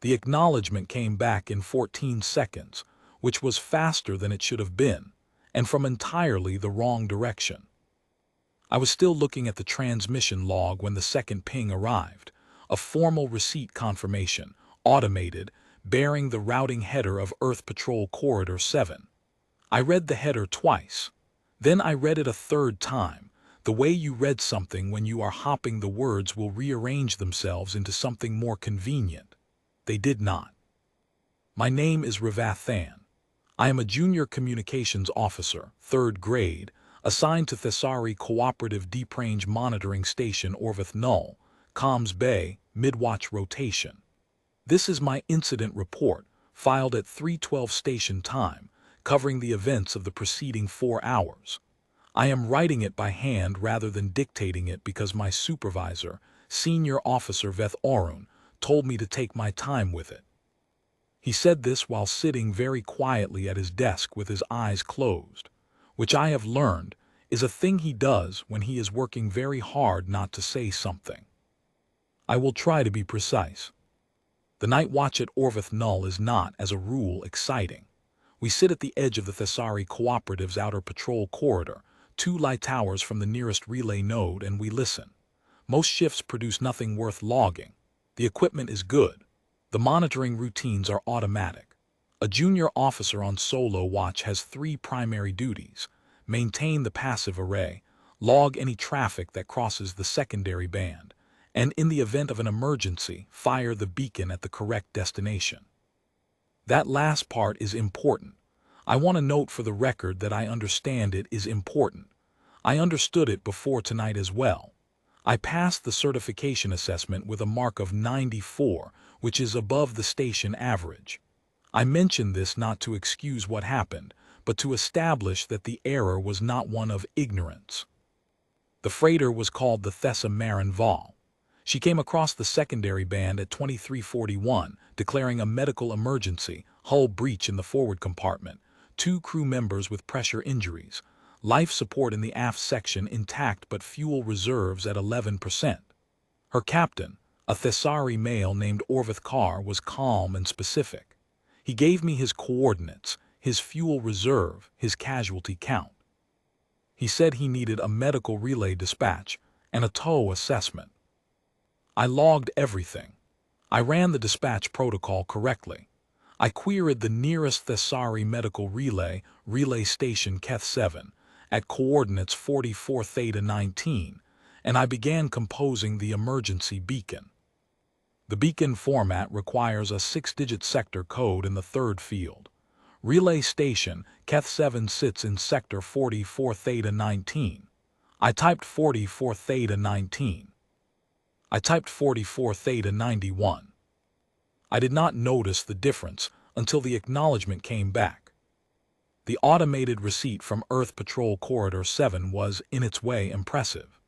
The acknowledgement came back in 14 seconds, which was faster than it should have been, and from entirely the wrong direction. I was still looking at the transmission log when the second ping arrived, a formal receipt confirmation, automated, bearing the routing header of Earth Patrol Corridor 7. I read the header twice. Then I read it a third time. The way you read something when you are hopping, the words will rearrange themselves into something more convenient. They did not. My name is Rivathan. I am a junior communications officer, 3rd grade, assigned to Thessari Cooperative Deep Range Monitoring Station Orvith Null, Comms Bay, mid-watch rotation. This is my incident report, filed at 3:12 station time, covering the events of the preceding 4 hours. I am writing it by hand rather than dictating it because my supervisor, Senior Officer Veth Orun, told me to take my time with it. He said this while sitting very quietly at his desk with his eyes closed, which I have learned is a thing he does when he is working very hard not to say something. I will try to be precise. The night watch at Orvith Null is not, as a rule, exciting. We sit at the edge of the Thessari Cooperative's outer patrol corridor, 2 light towers from the nearest relay node, and we listen. Most shifts produce nothing worth logging. The equipment is good. The monitoring routines are automatic. A junior officer on solo watch has 3 primary duties: maintain the passive array, log any traffic that crosses the secondary band, and in the event of an emergency, fire the beacon at the correct destination. That last part is important. I want to note for the record that I understand it is important. I understood it before tonight as well. I passed the certification assessment with a mark of 94, which is above the station average. I mention this not to excuse what happened, but to establish that the error was not one of ignorance. The freighter was called the Thessa Marin Vol. She came across the secondary band at 2341, declaring a medical emergency, hull breach in the forward compartment, 2 crew members with pressure injuries, life support in the aft section intact but fuel reserves at 11%. Her captain, a Thessari male named Orvith Carr, was calm and specific. He gave me his coordinates, his fuel reserve, his casualty count. He said he needed a medical relay dispatch and a tow assessment. I logged everything. I ran the dispatch protocol correctly. I queried the nearest Thessari medical relay station Keth 7, at coordinates 44 Theta 19, and I began composing the emergency beacon. The beacon format requires a 6-digit sector code in the 3rd field. Relay station Keth 7 sits in sector 44 Theta 19. I typed 44 Theta 19. I typed 44 Theta 91. I did not notice the difference until the acknowledgement came back. The automated receipt from Earth Patrol Corridor 7 was, in its way, impressive.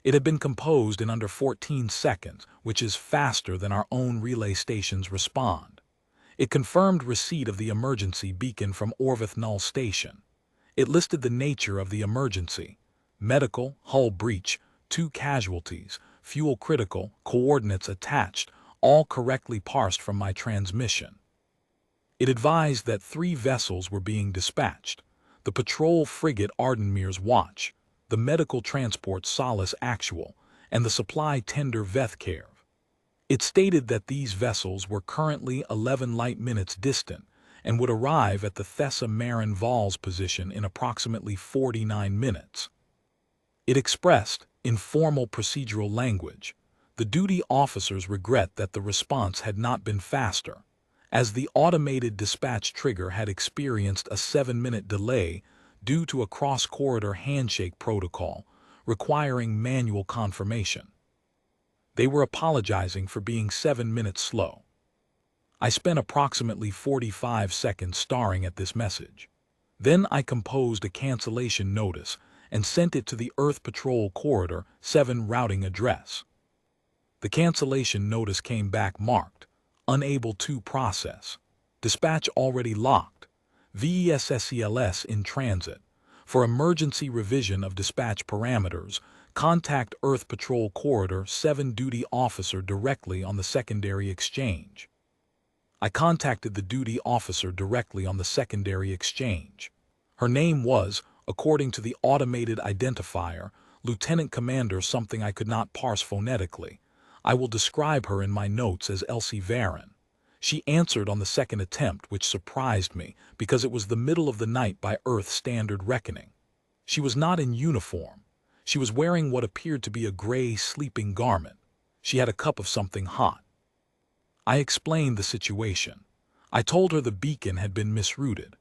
It had been composed in under 14 seconds, which is faster than our own relay stations respond. It confirmed receipt of the emergency beacon from Orvith Null Station. It listed the nature of the emergency: medical, hull breach, 2 casualties, fuel critical, coordinates attached, all correctly parsed from my transmission. It advised that 3 vessels were being dispatched: the patrol frigate Ardenmir's Watch, the medical transport Solace Actual, and the supply tender Vethcairv. It stated that these vessels were currently 11 light minutes distant and would arrive at the Thessa Marin Vol's position in approximately 49 minutes. It expressed, in formal procedural language, the duty officers' regret that the response had not been faster, as the automated dispatch trigger had experienced a 7-minute delay due to a cross-corridor handshake protocol requiring manual confirmation. They were apologizing for being 7 minutes slow. I spent approximately 45 seconds staring at this message. Then I composed a cancellation notice and sent it to the Earth Patrol Corridor 7 routing address. The cancellation notice came back marked, unable to process, dispatch already locked, VESSELS in transit. For emergency revision of dispatch parameters, contact Earth Patrol Corridor 7 duty officer directly on the secondary exchange. I contacted the duty officer directly on the secondary exchange. Her name was, according to the automated identifier, Lieutenant Commander something I could not parse phonetically. I will describe her in my notes as Elsie Varon. She answered on the second attempt, which surprised me because it was the middle of the night by Earth standard reckoning. She was not in uniform. She was wearing what appeared to be a gray sleeping garment. She had a cup of something hot. I explained the situation. I told her the beacon had been misrouted.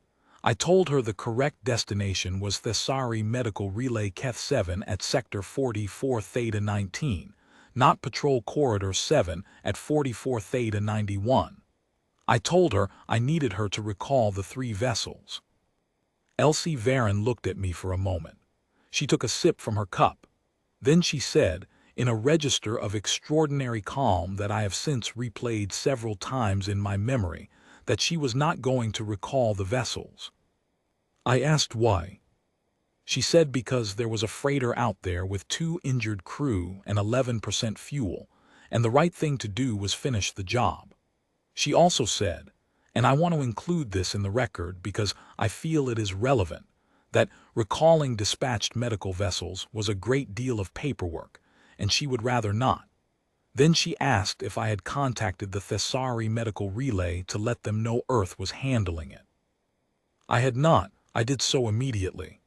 I told her the correct destination was Thesari Medical Relay Keth 7 at Sector 44 Theta 19, not Patrol Corridor 7 at 44 Theta 91. I told her I needed her to recall the 3 vessels. Elsie Varon looked at me for a moment. She took a sip from her cup. Then she said, in a register of extraordinary calm that I have since replayed several times in my memory, that she was not going to recall the vessels. I asked why. She said because there was a freighter out there with 2 injured crew and 11% fuel, and the right thing to do was finish the job. She also said, and I want to include this in the record because I feel it is relevant, that recalling dispatched medical vessels was a great deal of paperwork, and she would rather not. Then she asked if I had contacted the Thesari Medical Relay to let them know Earth was handling it. I had not. I did so immediately.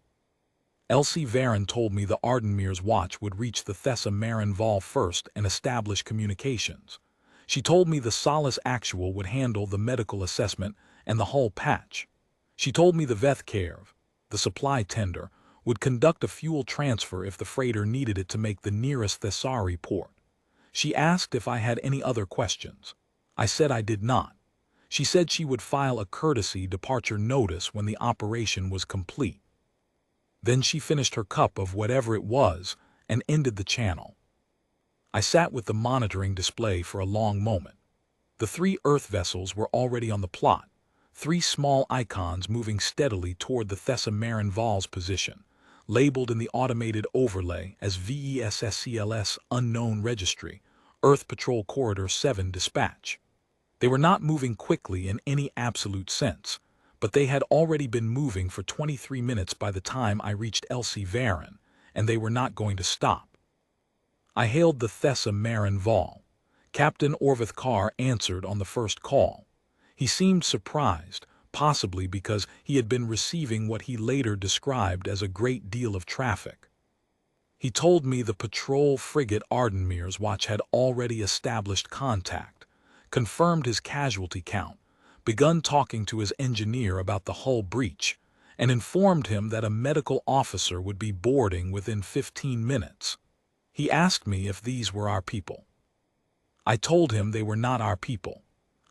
Elsie Varon told me the Ardenmir's watch would reach the Thessa Marin Vol first and establish communications. She told me the Solace Actual would handle the medical assessment and the hull patch. She told me the Vethkarev, the supply tender, would conduct a fuel transfer if the freighter needed it to make the nearest Thesari port. She asked if I had any other questions. I said I did not. She said she would file a courtesy departure notice when the operation was complete. Then she finished her cup of whatever it was and ended the channel. I sat with the monitoring display for a long moment. The 3 Earth vessels were already on the plot, 3 small icons moving steadily toward the Thessa Marin Vol's position, labeled in the automated overlay as VESSCLS Unknown Registry, Earth Patrol Corridor 7 Dispatch. They were not moving quickly in any absolute sense, but they had already been moving for 23 minutes by the time I reached Elsie Varon, and they were not going to stop. I hailed the Thessa Marin Vol. Captain Orvith Carr answered on the first call. He seemed surprised, possibly because he had been receiving what he later described as a great deal of traffic. He told me the patrol frigate Ardenmir's watch had already established contact, confirmed his casualty count, begun talking to his engineer about the hull breach, and informed him that a medical officer would be boarding within 15 minutes. He asked me if these were our people. I told him they were not our people.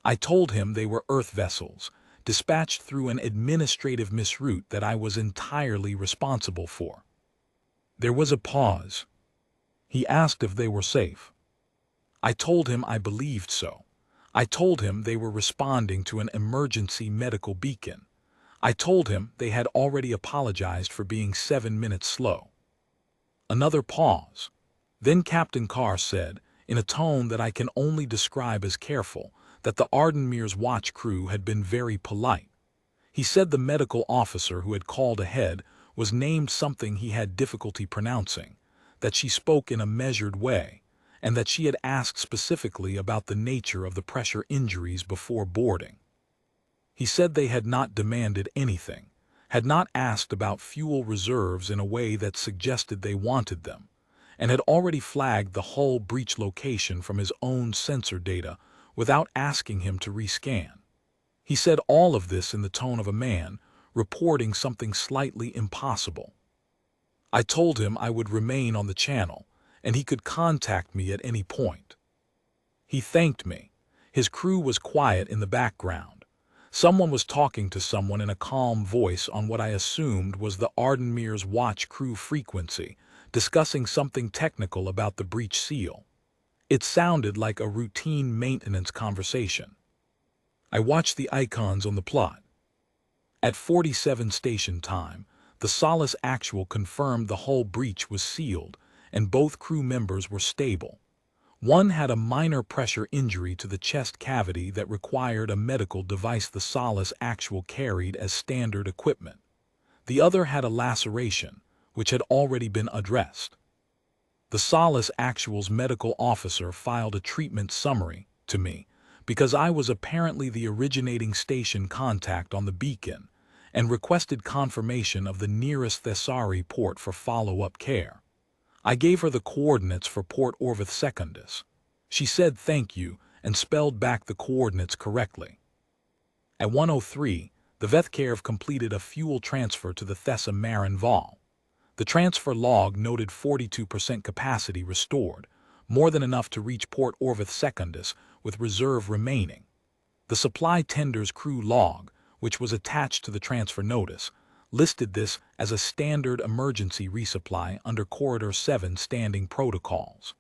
I told him they were Earth vessels, dispatched through an administrative misroute that I was entirely responsible for. There was a pause. He asked if they were safe. I told him I believed so. I told him they were responding to an emergency medical beacon. I told him they had already apologized for being 7 minutes slow. Another pause. Then Captain Carr said, in a tone that I can only describe as careful, that the Ardenmir's watch crew had been very polite. He said the medical officer who had called ahead was named something he had difficulty pronouncing, that she spoke in a measured way, and that she had asked specifically about the nature of the pressure injuries before boarding. He said they had not demanded anything, had not asked about fuel reserves in a way that suggested they wanted them, and had already flagged the hull breach location from his own sensor data without asking him to rescan. He said all of this in the tone of a man reporting something slightly impossible. I told him I would remain on the channel, and he could contact me at any point. He thanked me. His crew was quiet in the background. Someone was talking to someone in a calm voice on what I assumed was the Ardenmir's watch crew frequency, discussing something technical about the breach seal. It sounded like a routine maintenance conversation. I watched the icons on the plot. At 47 station time, the Solace Actual confirmed the hull breach was sealed and both crew members were stable. One had a minor pressure injury to the chest cavity that required a medical device the Solace Actual carried as standard equipment. The other had a laceration, which had already been addressed. The Solace Actual's medical officer filed a treatment summary to me because I was apparently the originating station contact on the beacon and requested confirmation of the nearest Thessari port for follow-up care. I gave her the coordinates for Port Orvith Secundus. She said thank you and spelled back the coordinates correctly. At 1:03, the Vethkarev completed a fuel transfer to the Thessa Marin Vol. The transfer log noted 42% capacity restored, more than enough to reach Port Orvith Secundus with reserve remaining. The supply tender's crew log, which was attached to the transfer notice, listed this as a standard emergency resupply under Corridor 7 standing protocols.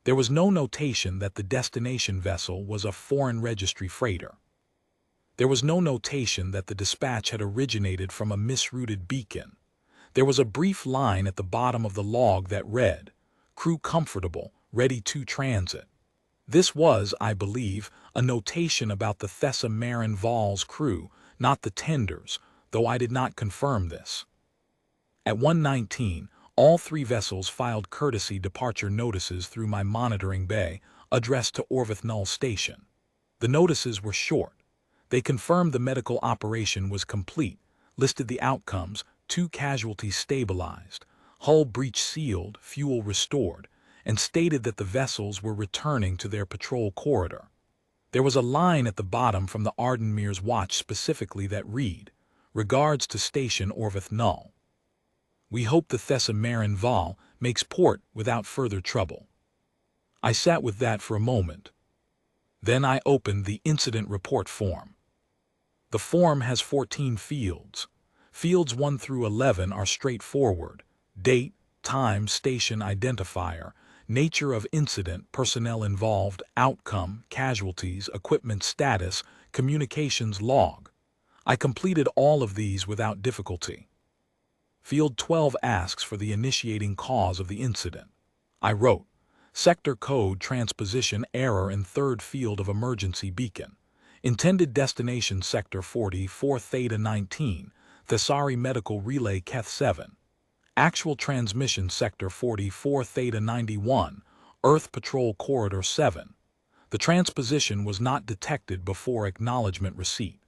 There was no notation that the destination vessel was a foreign registry freighter. There was no notation that the dispatch had originated from a misrouted beacon. There was a brief line at the bottom of the log that read, "Crew comfortable, ready to transit." This was, I believe, a notation about the Thessa Marin Vol's crew, not the tender's, though I did not confirm this. At 1:19, all three vessels filed courtesy departure notices through my monitoring bay, addressed to Orvith Null Station. The notices were short. They confirmed the medical operation was complete, listed the outcomes, 2 casualties stabilized, hull breach sealed, fuel restored, and stated that the vessels were returning to their patrol corridor. There was a line at the bottom from the Ardenmere's watch specifically that read, "Regards to Station Orvith Null. We hope the Thessa Marin Vol makes port without further trouble." I sat with that for a moment. Then I opened the incident report form. The form has 14 fields. Fields 1 through 11 are straightforward: date, time, station identifier, nature of incident, personnel involved, outcome, casualties, equipment status, communications log. I completed all of these without difficulty. Field 12 asks for the initiating cause of the incident. I wrote, "Sector code transposition error in third field of emergency beacon. Intended destination sector 44 Theta 19, Thessari Medical Relay Keth 7. Actual transmission sector 44 Theta 91, Earth Patrol Corridor 7. The transposition was not detected before acknowledgement receipt."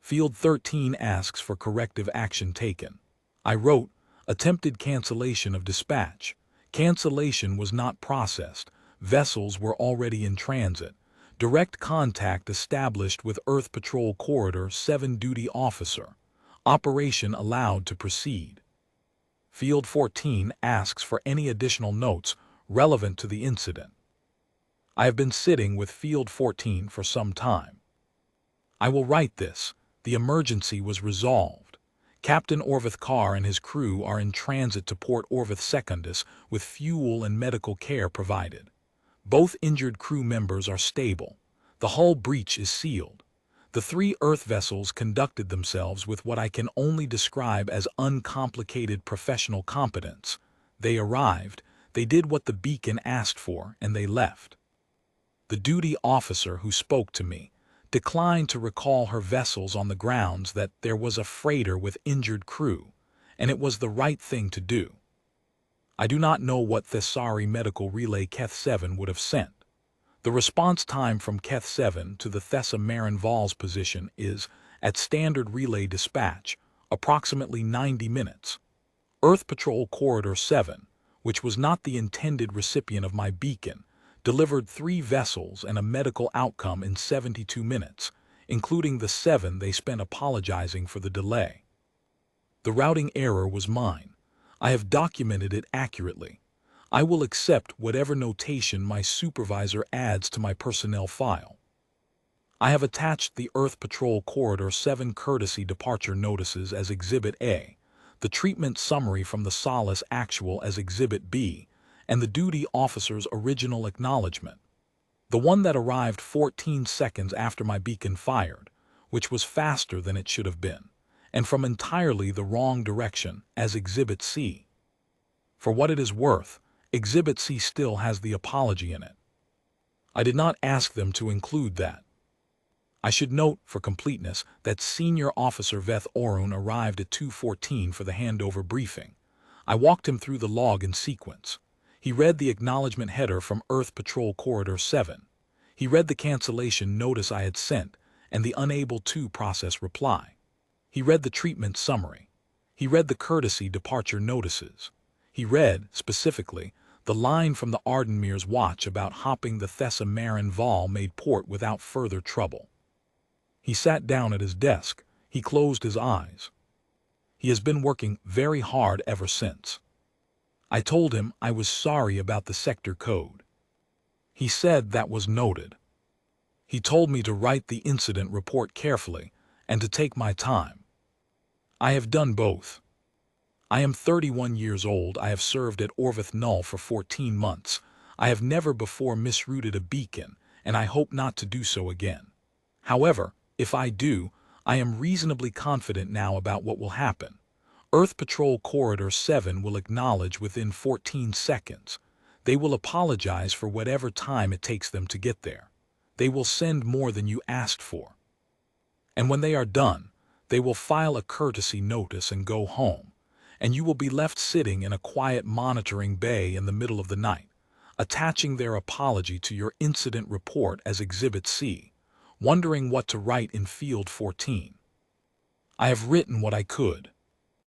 Field 13 asks for corrective action taken. I wrote, "Attempted cancellation of dispatch. Cancellation was not processed. Vessels were already in transit. Direct contact established with Earth Patrol Corridor 7 duty officer. Operation allowed to proceed." Field 14 asks for any additional notes relevant to the incident. I have been sitting with Field 14 for some time. I will write this. The emergency was resolved. Captain Orvith Carr and his crew are in transit to Port Orvith Secundus with fuel and medical care provided. Both injured crew members are stable. The hull breach is sealed. The 3 Earth vessels conducted themselves with what I can only describe as uncomplicated professional competence. They arrived, they did what the beacon asked for, and they left. The duty officer who spoke to me declined to recall her vessels on the grounds that there was a freighter with injured crew, and it was the right thing to do. I do not know what Thessari Medical Relay Keth 7 would have sent. The response time from Keth 7 to the Thessa Marin Vol's position is, at standard relay dispatch, approximately 90 minutes. Earth Patrol Corridor 7, which was not the intended recipient of my beacon, delivered 3 vessels and a medical outcome in 72 minutes, including the 7 they spent apologizing for the delay. The routing error was mine. I have documented it accurately. I will accept whatever notation my supervisor adds to my personnel file. I have attached the Earth Patrol Corridor 7 courtesy departure notices as Exhibit A, the treatment summary from the Solace Actual as Exhibit B, and the duty officer's original acknowledgement. The one that arrived 14 seconds after my beacon fired, which was faster than it should have been, and from entirely the wrong direction, as Exhibit C. For what it is worth, Exhibit C still has the apology in it. I did not ask them to include that. I should note, for completeness, that Senior Officer Veth Orun arrived at 2:14 for the handover briefing. I walked him through the log in sequence. He read the acknowledgement header from Earth Patrol Corridor 7. He read the cancellation notice I had sent and the unable to process reply. He read the treatment summary. He read the courtesy departure notices. He read, specifically, the line from the Ardenmir's watch about hopping the Thessa Marin Val made port without further trouble. He sat down at his desk. He closed his eyes. He has been working very hard ever since. I told him I was sorry about the sector code. He said that was noted. He told me to write the incident report carefully and to take my time. I have done both. I am 31 years old. I have served at Orvith Null for 14 months. I have never before misrouted a beacon, and I hope not to do so again. However, if I do, I am reasonably confident now about what will happen. Earth Patrol Corridor 7 will acknowledge within 14 seconds. They will apologize for whatever time it takes them to get there. They will send more than you asked for. And when they are done, they will file a courtesy notice and go home, and you will be left sitting in a quiet monitoring bay in the middle of the night, attaching their apology to your incident report as Exhibit C, wondering what to write in Field 14. I have written what I could.